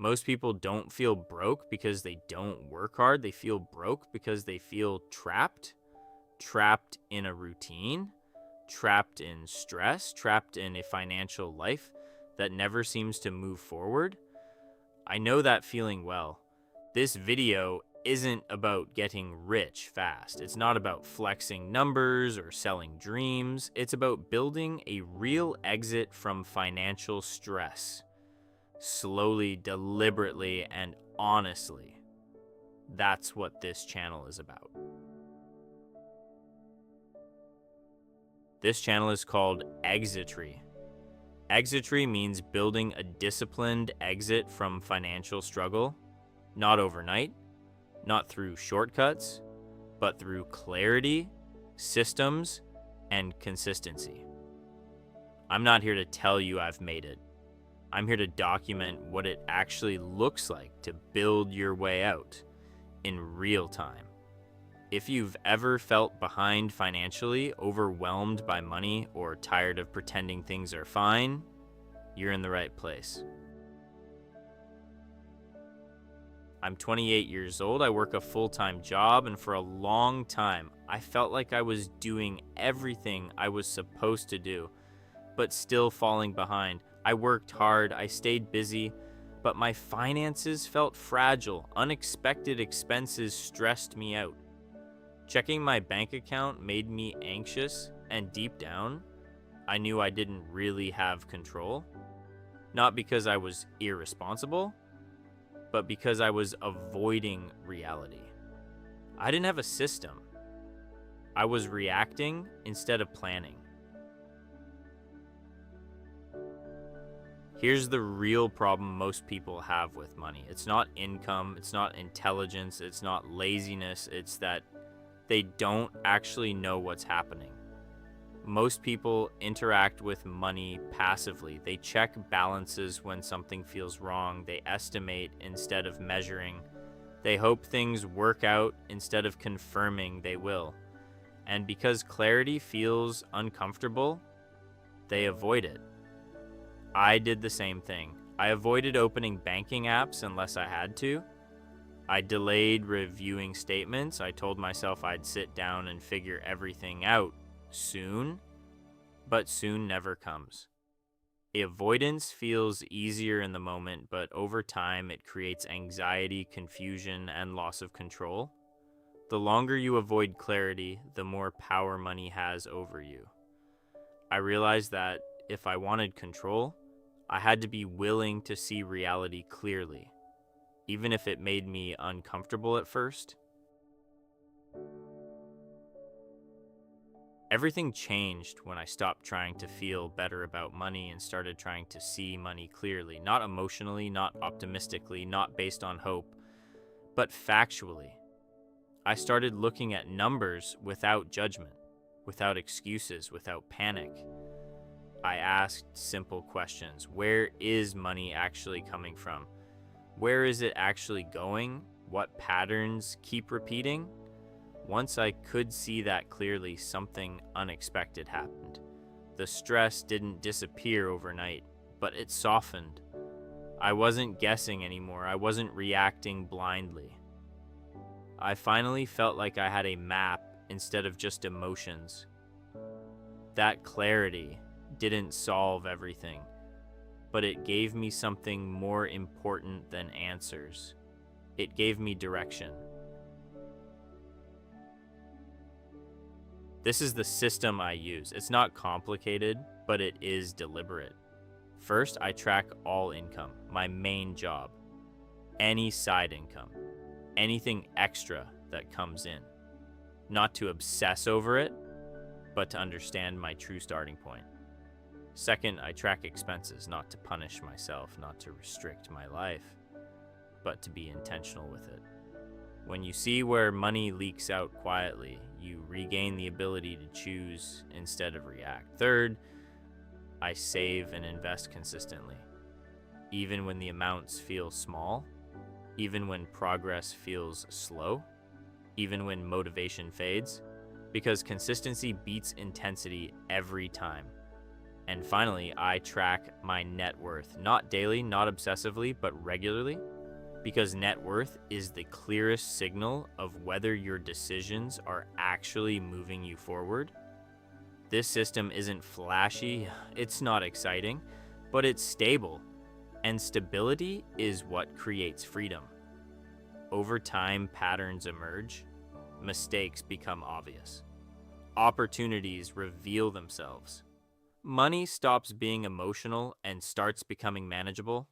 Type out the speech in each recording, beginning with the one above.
Most people don't feel broke because they don't work hard. They feel broke because they feel trapped in a routine, trapped in stress, trapped in a financial life that never seems to move forward. I know that feeling well. This video isn't about getting rich fast. It's not about flexing numbers or selling dreams. It's about building a real exit from financial stress. Slowly, deliberately, and honestly. That's what this channel is about. This channel is called Exitry. Exitry means building a disciplined exit from financial struggle, not overnight, not through shortcuts, but through clarity, systems, and consistency. I'm not here to tell you I've made it. I'm here to document what it actually looks like to build your way out in real time. If you've ever felt behind financially, overwhelmed by money, or tired of pretending things are fine, you're in the right place. I'm 28 years old, I work a full-time job, and for a long time, I felt like I was doing everything I was supposed to do, but still falling behind. I worked hard, I stayed busy, but my finances felt fragile. Unexpected expenses stressed me out. Checking my bank account made me anxious, and deep down, I knew I didn't really have control. Not because I was irresponsible, but because I was avoiding reality. I didn't have a system. I was reacting instead of planning. Here's the real problem most people have with money. It's not income, it's not intelligence, it's not laziness, it's that they don't actually know what's happening. Most people interact with money passively. They check balances when something feels wrong. They estimate instead of measuring. They hope things work out instead of confirming they will. And because clarity feels uncomfortable, they avoid it. I did the same thing. I avoided opening banking apps unless I had to. I delayed reviewing statements. I told myself I'd sit down and figure everything out soon, but soon never comes. Avoidance feels easier in the moment, but over time it creates anxiety, confusion, and loss of control. The longer you avoid clarity, the more power money has over you. I realized that if I wanted control, I had to be willing to see reality clearly, even if it made me uncomfortable at first. Everything changed when I stopped trying to feel better about money and started trying to see money clearly, not emotionally, not optimistically, not based on hope, but factually. I started looking at numbers without judgment, without excuses, without panic. I asked simple questions. Where is money actually coming from? Where is it actually going? What patterns keep repeating? Once I could see that clearly, something unexpected happened. The stress didn't disappear overnight, but it softened. I wasn't guessing anymore. I wasn't reacting blindly. I finally felt like I had a map instead of just emotions. That clarity didn't solve everything, but it gave me something more important than answers. It gave me direction. This is the system I use. It's not complicated, but it is deliberate. First, I track all income, my main job, any side income, anything extra that comes in. Not to obsess over it, but to understand my true starting point. Second, I track expenses, not to punish myself, not to restrict my life, but to be intentional with it. When you see where money leaks out quietly, you regain the ability to choose instead of react. Third, I save and invest consistently, even when the amounts feel small, even when progress feels slow, even when motivation fades, because consistency beats intensity every time. And finally, I track my net worth, not daily, not obsessively, but regularly, because net worth is the clearest signal of whether your decisions are actually moving you forward. This system isn't flashy, it's not exciting, but it's stable, and stability is what creates freedom. Over time, patterns emerge, mistakes become obvious, opportunities reveal themselves. Money stops being emotional and starts becoming manageable.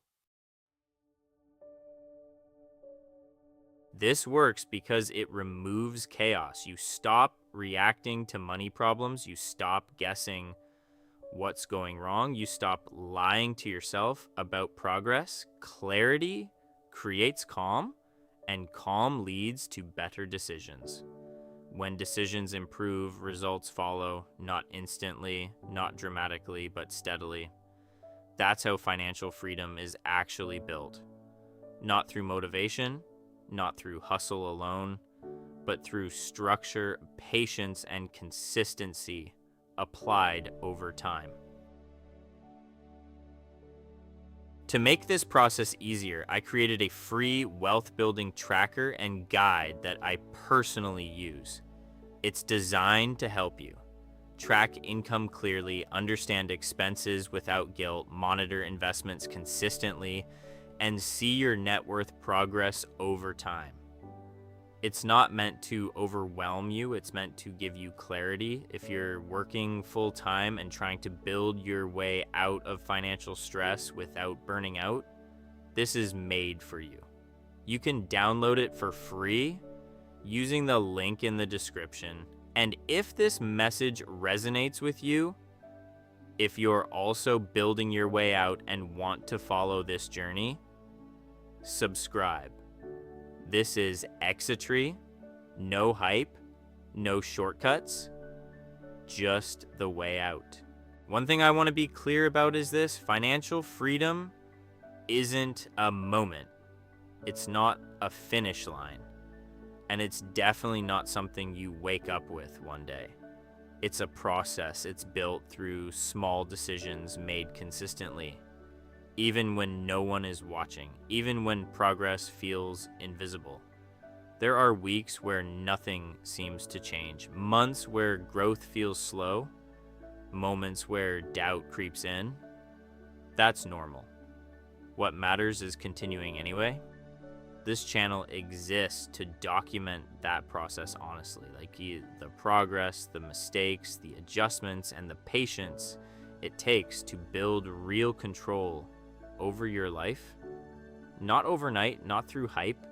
This works because it removes chaos. You stop reacting to money problems. You stop guessing what's going wrong. You stop lying to yourself about progress. Clarity creates calm, and calm leads to better decisions. When decisions improve, results follow, not instantly, not dramatically, but steadily. That's how financial freedom is actually built. Not through motivation, not through hustle alone, but through structure, patience, and consistency applied over time. To make this process easier, I created a free wealth building tracker and guide that I personally use. It's designed to help you track income clearly, understand expenses without guilt, monitor investments consistently, and see your net worth progress over time. It's not meant to overwhelm you, it's meant to give you clarity. If you're working full time and trying to build your way out of financial stress without burning out, this is made for you. You can download it for free using the link in the description. And if this message resonates with you, if you're also building your way out and want to follow this journey, subscribe. This is Exitry, no hype, no shortcuts, just the way out. One thing I want to be clear about is this: financial freedom isn't a moment. It's not a finish line. And it's definitely not something you wake up with one day. It's a process. It's built through small decisions made consistently, even when no one is watching, even when progress feels invisible. There are weeks where nothing seems to change, months where growth feels slow, moments where doubt creeps in. That's normal. What matters is continuing anyway. This channel exists to document that process honestly, like the progress, the mistakes, the adjustments, and the patience it takes to build real control over your life. Not overnight, not through hype,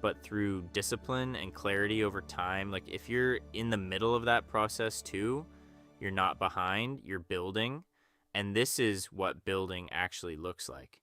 but through discipline and clarity over time. Like, if you're in the middle of that process too, you're not behind, you're building. And this is what building actually looks like.